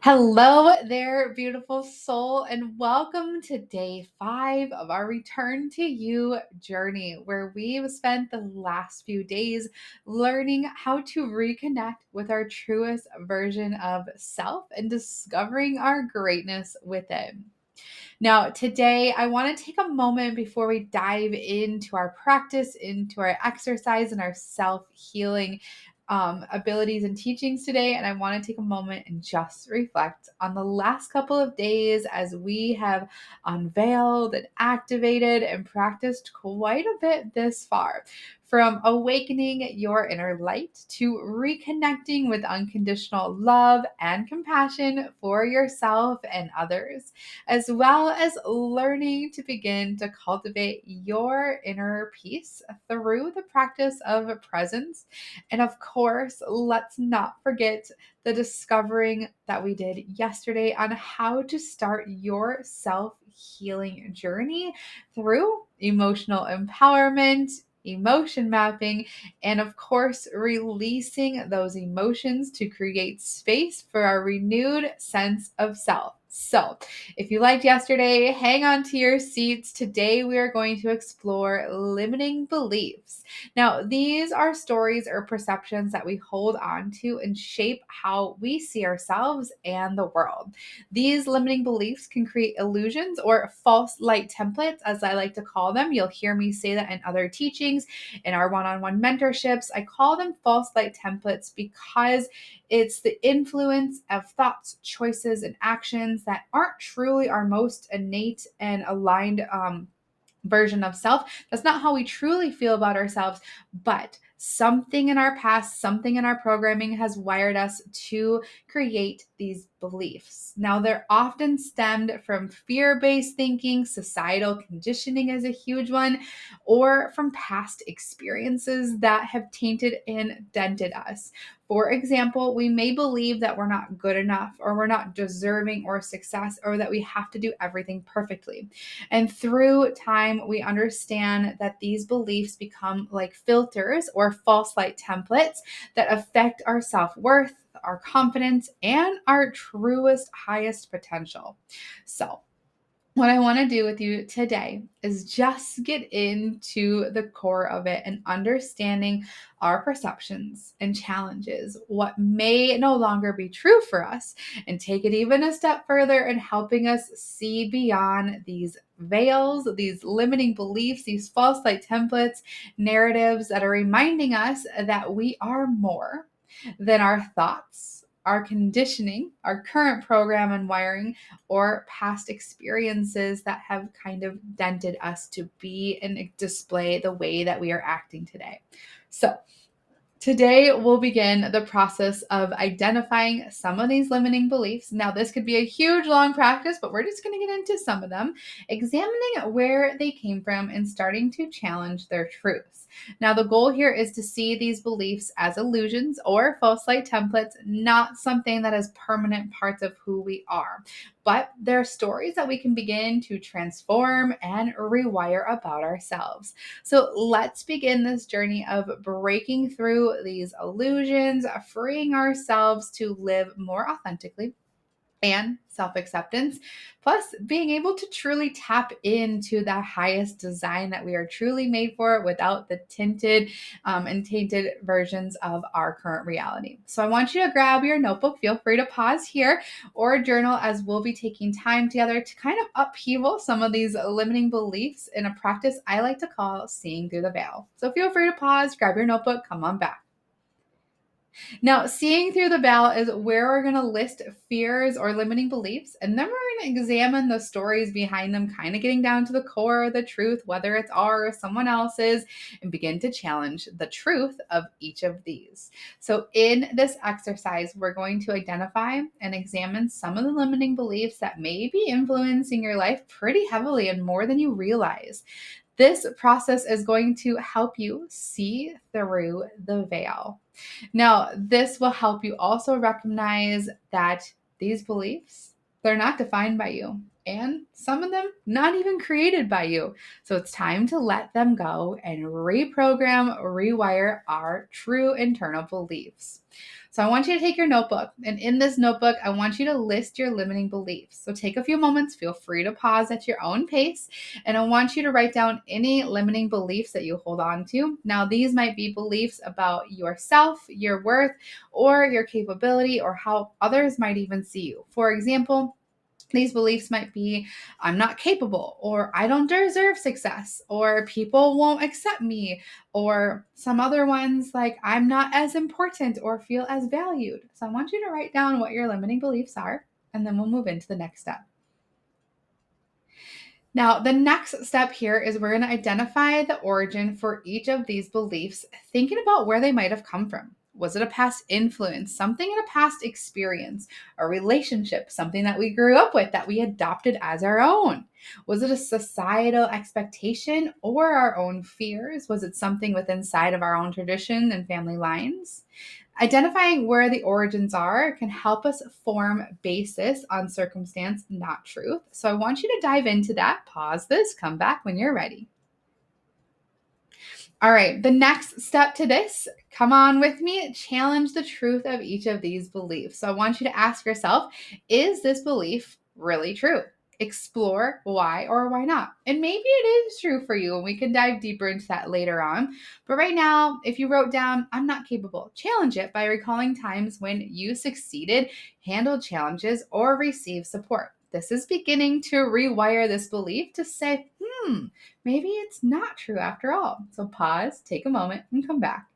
Hello there, beautiful soul, and welcome to day 5 of our Return to You journey, where we've spent the last few days learning how to reconnect with our truest version of self and discovering our greatness within. Now, today, I want to take a moment before we dive into our practice, into our exercise, and our self healing abilities and teachings today. And I want to take a moment and just reflect on the last couple of days as we have unveiled and activated and practiced quite a bit this far. From awakening your inner light to reconnecting with unconditional love and compassion for yourself and others, as well as learning to begin to cultivate your inner peace through the practice of presence. And of course, let's not forget the discovering that we did yesterday on how to start your self healing journey through emotional empowerment. Emotion mapping, and of course, releasing those emotions to create space for our renewed sense of self. So, if you liked yesterday, hang on to your seats. Today, we are going to explore limiting beliefs. Now, these are stories or perceptions that we hold on to and shape how we see ourselves and the world. These limiting beliefs can create illusions or false light templates, as I like to call them. You'll hear me say that in other teachings, in our one on one mentorships. I call them false light templates because it's the influence of thoughts, choices, and actions that aren't truly our most innate and aligned version of self. That's not how we truly feel about ourselves, but something in our past, something in our programming has wired us to create these beliefs. Now, they're often stemmed from fear based thinking, societal conditioning is a huge one, or from past experiences that have tainted and dented us. For example, we may believe that we're not good enough, or we're not deserving or success, or that we have to do everything perfectly. And through time, we understand that these beliefs become like filters or false light templates that affect our self worth, our confidence, and our truest, highest potential. So, what I want to do with you today is just get into the core of it and understanding our perceptions and challenges, what may no longer be true for us, and take it even a step further in helping us see beyond these veils, these limiting beliefs, these false light templates, narratives that are reminding us that we are more than our thoughts, our conditioning, our current program and wiring, or past experiences that have kind of dented us to be and display the way that we are acting today. So, today, we'll begin the process of identifying some of these limiting beliefs. Now, this could be a huge, long practice, but we're just going to get into some of them, examining where they came from and starting to challenge their truths. Now, the goal here is to see these beliefs as illusions or false light templates, not something that is permanent parts of who we are, but they're stories that we can begin to transform and rewire about ourselves. So let's begin this journey of breaking through these illusions, freeing ourselves to live more authentically and self acceptance, plus being able to truly tap into the highest design that we are truly made for without the tinted and tainted versions of our current reality. So I want you to grab your notebook. Feel free to pause here or journal, as we'll be taking time together to kind of upheaval some of these limiting beliefs in a practice I like to call seeing through the veil. So feel free to pause, grab your notebook, come on back. Now, seeing through the veil is where we're going to list fears or limiting beliefs, and then we're going to examine the stories behind them, kind of getting down to the core of the truth, whether it's ours or someone else's, and begin to challenge the truth of each of these. So, in this exercise, we're going to identify and examine some of the limiting beliefs that may be influencing your life pretty heavily and more than you realize. This process is going to help you see through the veil. Now, this will help you also recognize that these beliefs, they're not defined by you, and some of them not even created by you. So it's time to let them go and reprogram, rewire our true internal beliefs. So I want you to take your notebook, and in this notebook, I want you to list your limiting beliefs. So take a few moments, feel free to pause at your own pace, and I want you to write down any limiting beliefs that you hold on to. Now, these might be beliefs about yourself, your worth, or your capability, or how others might even see you. For example, these beliefs might be, I'm not capable, or I don't deserve success, or people won't accept me, or some other ones like, I'm not as important or feel as valued. So I want you to write down what your limiting beliefs are, and then we'll move into the next step. Now, the next step here is we're going to identify the origin for each of these beliefs, thinking about where they might have come from. Was it a past influence, something in a past experience, a relationship, something that we grew up with that we adopted as our own? Was it a societal expectation or our own fears? Was it something within inside of our own tradition and family lines? Identifying where the origins are can help us form basis on circumstance, not truth. So I want you to dive into that. Pause this, come back when you're ready. All right, the next step to this, come on with me, challenge the truth of each of these beliefs. So I want you to ask yourself, is this belief really true? Explore why or why not. And maybe it is true for you, and we can dive deeper into that later on. But right now, if you wrote down, I'm not capable, challenge it by recalling times when you succeeded, handled challenges, or received support. This is beginning to rewire this belief to say, maybe it's not true after all. So pause, take a moment, and come back.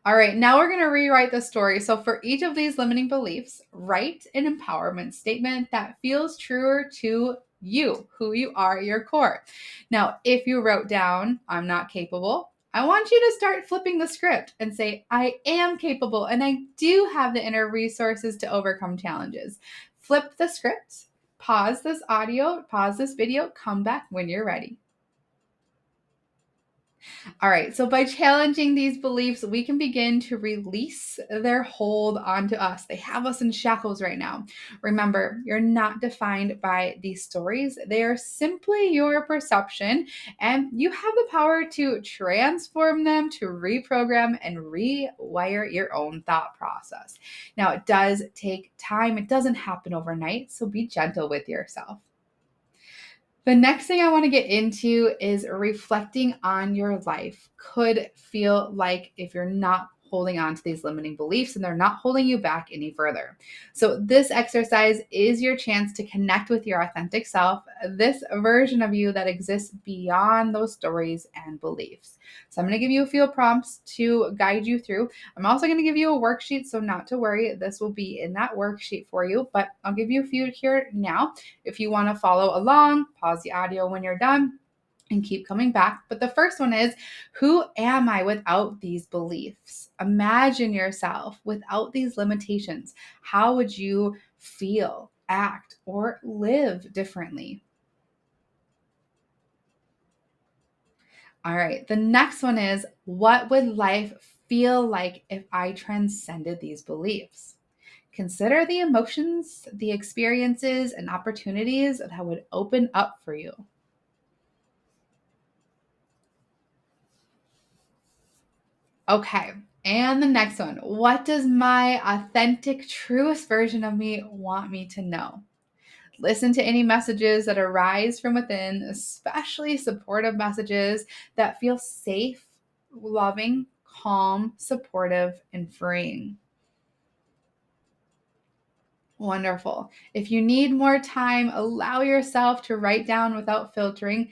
All right, now we're going to rewrite the story. So for each of these limiting beliefs, write an empowerment statement that feels truer to you, who you are at your core. Now, if you wrote down, I'm not capable, I want you to start flipping the script and say, I am capable and I do have the inner resources to overcome challenges. Flip the script, pause this audio, pause this video, come back when you're ready. All right, so by challenging these beliefs, we can begin to release their hold onto us. They have us in shackles right now. Remember, you're not defined by these stories, they are simply your perception, and you have the power to transform them, to reprogram and rewire your own thought process. Now, it does take time, it doesn't happen overnight, so be gentle with yourself. The next thing I want to get into is reflecting on your life could feel like if you're not holding on to these limiting beliefs and they're not holding you back any further. So this exercise is your chance to connect with your authentic self, this version of you that exists beyond those stories and beliefs. So I'm going to give you a few prompts to guide you through. I'm also going to give you a worksheet, so not to worry, this will be in that worksheet for you, but I'll give you a few here now. If you want to follow along, pause the audio when you're done and keep coming back. But the first one is, who am I without these beliefs? Imagine yourself without these limitations. How would you feel, act, or live differently? All right, the next one is, what would life feel like if I transcended these beliefs? Consider the emotions, the experiences, and opportunities that would open up for you. Okay, and the next one. What does my authentic, truest version of me want me to know? Listen to any messages that arise from within, especially supportive messages that feel safe, loving, calm, supportive, and freeing. Wonderful. If you need more time, allow yourself to write down without filtering.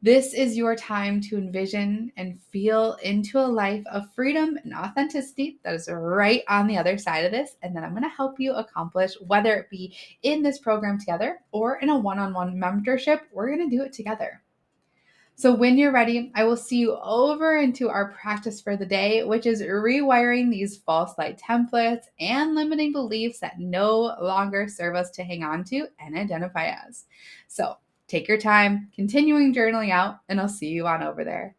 This is your time to envision and feel into a life of freedom and authenticity that is right on the other side of this. And then I'm going to help you accomplish, whether it be in this program together or in a one-on-one mentorship, we're going to do it together. So when you're ready, I will see you over into our practice for the day, which is rewiring these false light templates and limiting beliefs that no longer serve us to hang on to and identify as. So take your time, continuing journaling out, and I'll see you on over there.